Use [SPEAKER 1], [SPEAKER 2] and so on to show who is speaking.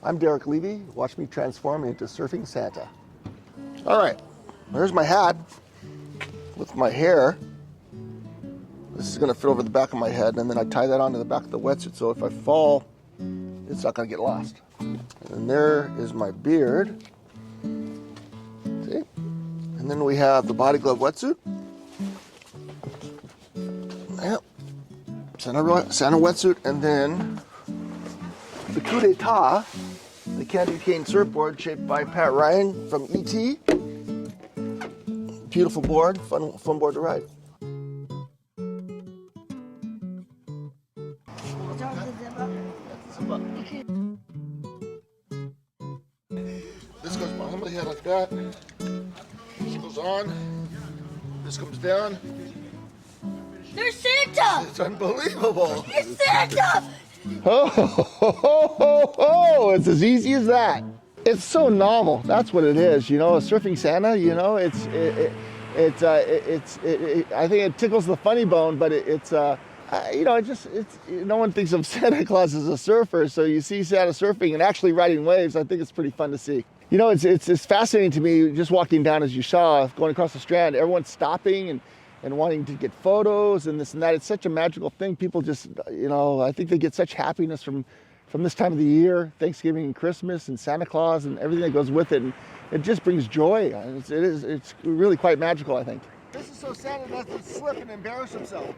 [SPEAKER 1] I'm Derek Levy. Watch me transform into surfing Santa. All right, there's my hat with my hair. This is gonna fit over the back of my head, and then I tie that onto the back of the wetsuit, so if I fall, it's not gonna get lost. And there is my beard. See? And then we have the body glove wetsuit. Yep. Santa wetsuit, and then the coup d'etat, the candy cane surfboard shaped by Pat Ryan from ET. Beautiful board, fun board to ride. This goes behind my head like that. This goes on. This comes down.
[SPEAKER 2] There's Santa!
[SPEAKER 1] It's unbelievable.
[SPEAKER 2] It's Santa!
[SPEAKER 1] Oh, it's as easy as that. It's so novel. That's what it is. You know, a surfing Santa. You know, I think it tickles the funny bone, but you know, no one thinks of Santa Claus as a surfer. So you see Santa surfing and actually riding waves. I think it's pretty fun to see. You know, it's fascinating to me just walking down, as you saw, going across the Strand. Everyone's stopping and wanting to get photos and this and that. It's such a magical thing. People just, you know, I think they get such happiness from this time of the year, Thanksgiving and Christmas and Santa Claus and everything that goes with it. And it just brings joy. It's really quite magical, I think. This is so Santa doesn't slip and embarrass himself.